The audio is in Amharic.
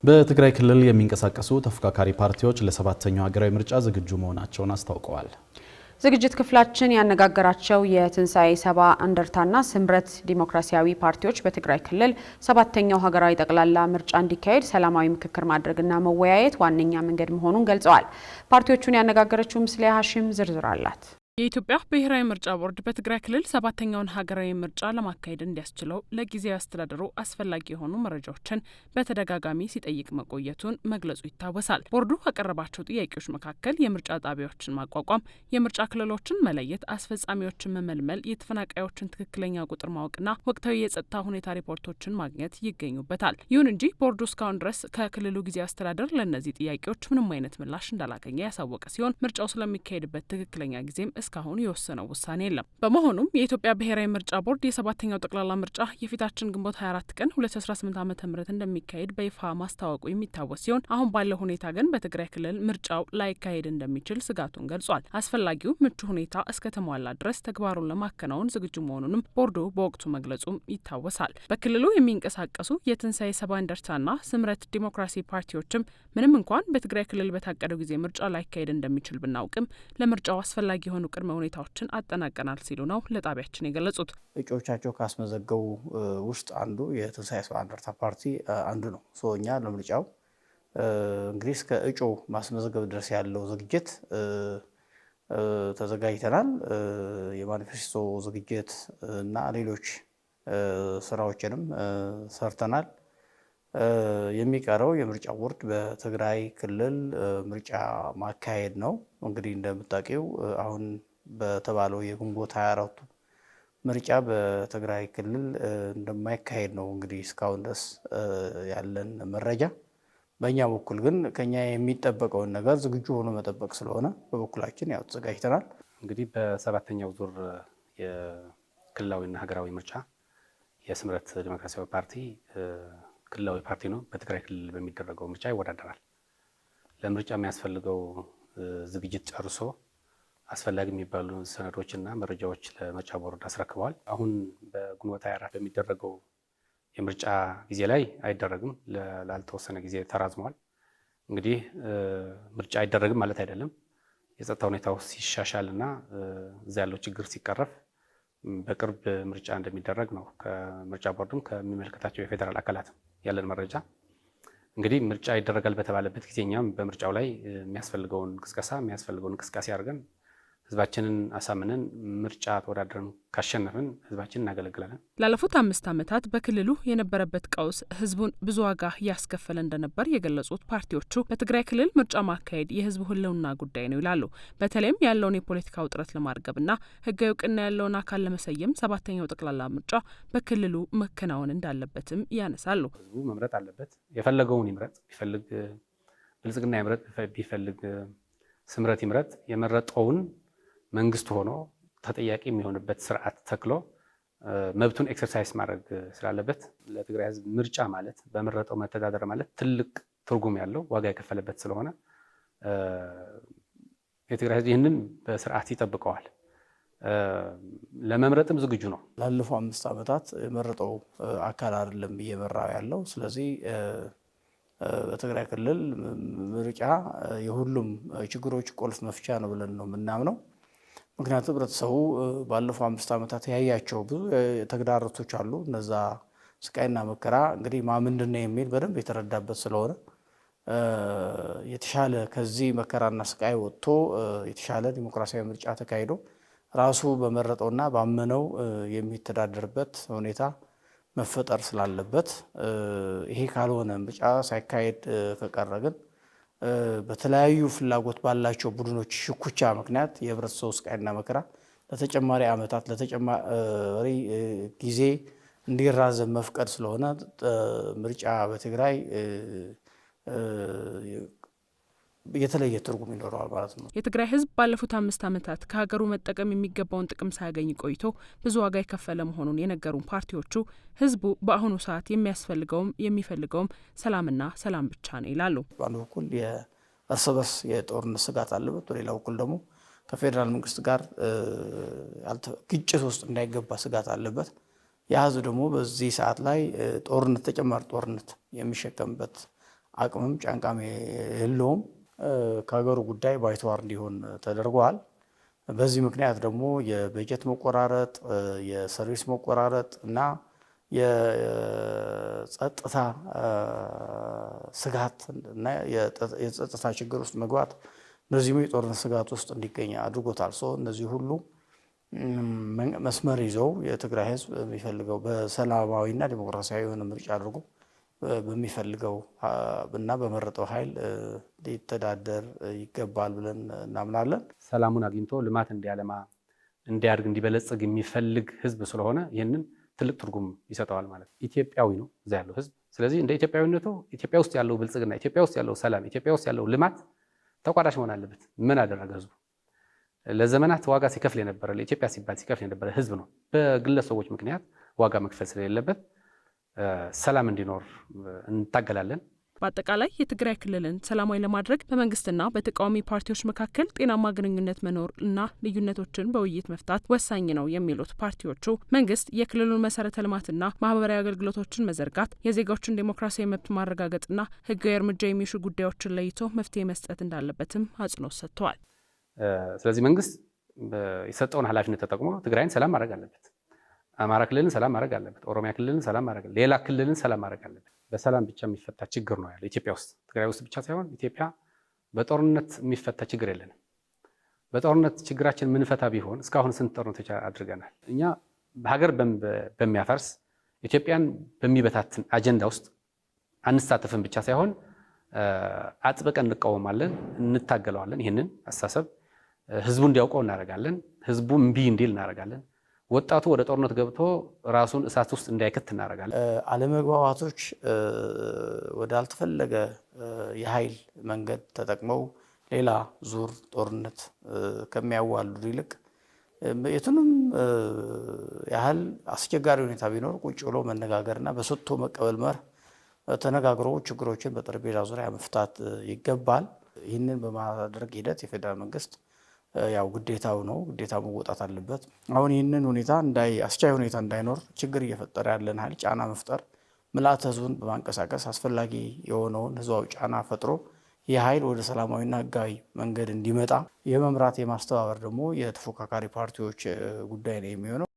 በትግራይ ክልል የሚንቀሳቀሱ ተፎካካሪ ፓርቲዎች ለሰባተኛው ሀገራዊ ምርጫ ዝግጁ መሆናቸውን አስታውቀዋል። ዝግጅት ክፍላችን ያነጋገራቸው የትንሳኤ ሰባ እንደርታና ስምረት ዲሞክራሲያዊ ፓርቲዎች በትግራይ ክልል ሰባተኛው ሀገራዊ ጠቅላላ ምርጫ እንዲካሄድ ሰላማዊ ምክክር ማድረግና መወያየት ዋነኛ መንገድ መሆኑን ገልጸዋል። ፓርቲዎቹን ያነጋገረችው ምስሊያ ሀሺም ዝርዝር አላት። የኢትዮጵያ ብሔራዊ ምርጫ ቦርድ በትግራይ ክልል ሰባተኛውን ሀገራዊ ምርጫ ለማካሄድ እንዲያስችለው ለጊዜያዊ አስተዳደሩ አስፈላጊ የሆኑ መረጃዎችን በተደጋጋሚ ሲጠይቅ መቆየቱን መግለጹ ይታወሳል። ቦርዱ ካቀረባቸው ጥያቄዎች መካከል የምርጫ ጣቢያዎችን ማቋቋም፣ የምርጫ ክልሎችን መለየት፣ አስፈጻሚዎችን መመልመል፣ የተፈናቃዮችን ትክክለኛ ቁጥር ማወቅና ወቅታዊ የጸጥታ ሁኔታ ሪፖርቶችን ማግኘት ይገኙበታል። ይሁን እንጂ ቦርዱ እስካሁን ድረስ ከክልሉ ጊዜያዊ አስተዳደር ለእነዚህ ጥያቄዎች ምንም አይነት ምላሽ እንዳላገኘ ያሳወቀ ሲሆን ምርጫው ስለሚካሄድበት ትክክለኛ ጊዜም እስካሁን የወሰነው ውሳኔ የለም። በመሆኑም የኢትዮጵያ ብሔራዊ ምርጫ ቦርድ የሰባተኛው ጠቅላላ ምርጫ የፊታችን ግንቦት 24 ቀን 2018 ዓ.ም እንደሚካሄድ በይፋ ማስታወቁ የሚታወስ ሲሆን አሁን ባለው ሁኔታ ግን በትግራይ ክልል ምርጫው ላይካሄድ እንደሚችል ስጋቱን ገልጿል። አስፈላጊው ምቹ ሁኔታ እስከተሟላ ድረስ ተግባሩን ለማከናወን ዝግጁ መሆኑንም ቦርዱ በወቅቱ መግለጹም ይታወሳል። በክልሉ የሚንቀሳቀሱ የትንሳኤ ሰባ እንደርታና ስምረት ዲሞክራሲ ፓርቲዎችም ምንም እንኳን በትግራይ ክልል በታቀደው ጊዜ ምርጫ ላይካሄድ እንደሚችል ብናውቅም ለምርጫው አስፈላጊ የሆኑ ቅድመ ሁኔታዎችን አጠናቀናል ሲሉ ነው ለጣቢያችን የገለጹት። እጩዎቻቸው ካስመዘገቡ ውስጥ አንዱ የትንሳኤ ሰባ እንደርታ ፓርቲ አንዱ ነው። እኛ ለምርጫው እንግዲህ እስከ እጩ ማስመዘገብ ድረስ ያለው ዝግጅት ተዘጋጅተናል። የማኒፌስቶ ዝግጅት እና ሌሎች ስራዎችንም ሰርተናል። የሚቀረው የምርጫ ቦርድ በትግራይ ክልል ምርጫ ማካሄድ ነው። እንግዲህ እንደምታውቂው አሁን በተባለው የግንቦት 24 ምርጫ በትግራይ ክልል እንደማይካሄድ ነው እንግዲህ እስካሁን ድረስ ያለን መረጃ። በእኛ በኩል ግን ከኛ የሚጠበቀውን ነገር ዝግጁ ሆኖ መጠበቅ ስለሆነ በበኩላችን ያው ተዘጋጅተናል። እንግዲህ በሰባተኛው ዙር የክልላዊና ሀገራዊ ምርጫ የስምረት ዲሞክራሲያዊ ፓርቲ ክልላዊ ፓርቲ ነው። በትግራይ ክልል በሚደረገው ምርጫ ይወዳደራል። ለምርጫ የሚያስፈልገው ዝግጅት ጨርሶ አስፈላጊ የሚባሉ ሰነዶችና መረጃዎች ለምርጫ ቦርድ አስረክበዋል። አሁን በግንቦት 24 በሚደረገው የምርጫ ጊዜ ላይ አይደረግም፣ ላልተወሰነ ጊዜ ተራዝሟል። እንግዲህ ምርጫ አይደረግም ማለት አይደለም። የጸጥታ ሁኔታው ሲሻሻልና እዛ ያለው ችግር ሲቀረፍ በቅርብ ምርጫ እንደሚደረግ ነው ከምርጫ ቦርድም ከሚመለከታቸው የፌዴራል አካላት ያለን መረጃ። እንግዲህ ምርጫ ይደረጋል በተባለበት ጊዜ እኛም በምርጫው ላይ የሚያስፈልገውን እንቅስቃሴ አድርገን ህዝባችንን አሳምነን ምርጫ ተወዳድረን ካሸነፍን ህዝባችንን እናገለግላለን። ላለፉት 5 ዓመታት በክልሉ የነበረበት ቀውስ ህዝቡን ብዙ ዋጋ ያስከፈለ እንደነበር የገለጹት ፓርቲዎቹ በትግራይ ክልል ምርጫ ማካሄድ የህዝቡ ህልውና ጉዳይ ነው ይላሉ። በተለይም ያለውን የፖለቲካ ውጥረት ለማርገብና ህጋዊ እውቅና ያለውን አካል ለመሰየም ሰባተኛው ጠቅላላ ምርጫ በክልሉ መከናወን እንዳለበትም ያነሳሉ። ህዝቡ መምረጥ አለበት። የፈለገውን ይምረጥ። ቢፈልግ ብልጽግና ይምረጥ፣ ቢፈልግ ስምረት ይምረጥ። የመረጠውን መንግስት ሆኖ ተጠያቂ የሚሆንበት ስርዓት ተክሎ መብቱን ኤክሰርሳይዝ ማድረግ ስላለበት ለትግራይ ህዝብ ምርጫ ማለት በመረጠው መተዳደር ማለት ትልቅ ትርጉም ያለው ዋጋ የከፈለበት ስለሆነ የትግራይ ህዝብ ይህንን በስርዓት ይጠብቀዋል። ለመምረጥም ዝግጁ ነው። ላለፈው 5 ዓመታት የመረጠው አካል አይደለም እየመራው ያለው። ስለዚህ በትግራይ ክልል ምርጫ የሁሉም ችግሮች ቁልፍ መፍቻ ነው ብለን ነው የምናምነው። ምክንያቱም ህብረተሰቡ ባለፈው 5 ዓመታት ያያቸው ብዙ ተግዳሮቶች አሉ። እነዛ ስቃይና መከራ እንግዲህ ምንድን ነው የሚል በደንብ የተረዳበት ስለሆነ የተሻለ ከዚህ መከራና ስቃይ ወጥቶ የተሻለ ዲሞክራሲያዊ ምርጫ ተካሂዶ ራሱ በመረጠውና ባመነው የሚተዳደርበት ሁኔታ መፈጠር ስላለበት ይሄ ካልሆነ ምርጫ ሳይካሄድ ከቀረ ግን በተለያዩ ፍላጎት ባላቸው ቡድኖች ሽኩቻ ምክንያት የህብረተሰቡ ስቃይና መከራ ለተጨማሪ ዓመታት ለተጨማሪ ጊዜ እንዲራዘም መፍቀድ ስለሆነ ምርጫ በትግራይ የተለየ ትርጉም ይኖረዋል ማለት ነው። የትግራይ ህዝብ ባለፉት 5 ዓመታት ከሀገሩ መጠቀም የሚገባውን ጥቅም ሳያገኝ ቆይቶ ብዙ ዋጋ የከፈለ መሆኑን የነገሩን ፓርቲዎቹ ህዝቡ በአሁኑ ሰዓት የሚያስፈልገውም የሚፈልገውም ሰላምና ሰላም ብቻ ነው ይላሉ። በአንድ በኩል የእርስ በርስ የጦርነት ስጋት አለበት፣ በሌላ በኩል ደግሞ ከፌዴራል መንግስት ጋር ግጭት ውስጥ እንዳይገባ ስጋት አለበት። ያ ህዝብ ደግሞ በዚህ ሰዓት ላይ ጦርነት ተጨማሪ ጦርነት የሚሸከምበት አቅምም ጫንቃም የለውም። ከሀገሩ ጉዳይ ባይተዋር እንዲሆን ተደርጓል። በዚህ ምክንያት ደግሞ የበጀት መቆራረጥ፣ የሰርቪስ መቆራረጥ እና የጸጥታ ስጋት እና የጸጥታ ችግር ውስጥ መግባት እነዚህም የጦርነት ስጋት ውስጥ እንዲገኝ አድርጎታል። እነዚህ ሁሉ መስመር ይዘው የትግራይ ህዝብ የሚፈልገው በሰላማዊና ዲሞክራሲያዊ የሆነ ምርጫ አድርጎ በሚፈልገው እና በመረጠው ኃይል ሊተዳደር ይገባል ብለን እናምናለን። ሰላሙን አግኝቶ ልማት እንዲያለማ፣ እንዲያድግ፣ እንዲበለጽግ የሚፈልግ ህዝብ ስለሆነ ይህንን ትልቅ ትርጉም ይሰጠዋል ማለት ነው። ኢትዮጵያዊ ነው እዛ ያለው ህዝብ። ስለዚህ እንደ ኢትዮጵያዊነቱ ኢትዮጵያ ውስጥ ያለው ብልጽግና፣ ኢትዮጵያ ውስጥ ያለው ሰላም፣ ኢትዮጵያ ውስጥ ያለው ልማት ተቋዳሽ መሆን አለበት። ምን አደረገ ህዝቡ? ለዘመናት ዋጋ ሲከፍል የነበረ ለኢትዮጵያ ሲባል ሲከፍል የነበረ ህዝብ ነው። በግለሰቦች ምክንያት ዋጋ መክፈል ስለሌለበት ሰላም እንዲኖር እንታገላለን። በአጠቃላይ የትግራይ ክልልን ሰላማዊ ለማድረግ በመንግስትና በተቃዋሚ ፓርቲዎች መካከል ጤናማ ግንኙነት መኖር እና ልዩነቶችን በውይይት መፍታት ወሳኝ ነው የሚሉት ፓርቲዎቹ መንግስት የክልሉን መሰረተ ልማትና ማህበራዊ አገልግሎቶችን መዘርጋት፣ የዜጋዎችን ዴሞክራሲያዊ መብት ማረጋገጥና ህጋዊ እርምጃ የሚሹ ጉዳዮችን ለይቶ መፍትሄ መስጠት እንዳለበትም አጽንኦት ሰጥተዋል። ስለዚህ መንግስት የሰጠውን ኃላፊነት ተጠቅሞ ትግራይን ሰላም ማድረግ አለበት። አማራ ክልልን ሰላም ማድረግ አለበት። ኦሮሚያ ክልልን ሰላም ማድረግ አለበት። ሌላ ክልልን ሰላም ማድረግ አለበት። በሰላም ብቻ የሚፈታ ችግር ነው ያለው ኢትዮጵያ ውስጥ። ትግራይ ውስጥ ብቻ ሳይሆን ኢትዮጵያ በጦርነት የሚፈታ ችግር የለንም። በጦርነት ችግራችን ምንፈታ ቢሆን እስካሁን ስንት ጦርነቶች አድርገናል። እኛ በሀገር በሚያፈርስ ኢትዮጵያን በሚበታትን አጀንዳ ውስጥ አንሳተፍም ብቻ ሳይሆን አጥብቀን እንቃወማለን፣ እንታገለዋለን። ይህንን አስተሳሰብ ህዝቡ እንዲያውቀው እናደርጋለን። ህዝቡ እምቢ እንዲል እናደርጋለን። ወጣቱ ወደ ጦርነት ገብቶ ራሱን እሳት ውስጥ እንዳይከት እናደርጋለን። አለመግባባቶች ወደ አልተፈለገ የኃይል መንገድ ተጠቅመው ሌላ ዙር ጦርነት ከሚያዋልዱ ይልቅ የቱንም ያህል አስቸጋሪ ሁኔታ ቢኖር ቁጭ ብሎ መነጋገርና በሰጥቶ መቀበል መርህ ተነጋግሮ ችግሮችን በጠረጴዛ ዙሪያ መፍታት ይገባል። ይህንን በማድረግ ሂደት የፌዴራል መንግስት ያው ግዴታው ነው፣ ግዴታ መወጣት አለበት። አሁን ይህንን ሁኔታ አስቻይ ሁኔታ እንዳይኖር ችግር እየፈጠረ ያለን ኃይል ጫና መፍጠር፣ ምልዓተ ህዝቡን በማንቀሳቀስ አስፈላጊ የሆነውን ህዝባዊ ጫና ፈጥሮ ይህ ኃይል ወደ ሰላማዊና ህጋዊ መንገድ እንዲመጣ የመምራት የማስተባበር ደግሞ የተፎካካሪ ፓርቲዎች ጉዳይ ነው የሚሆነው።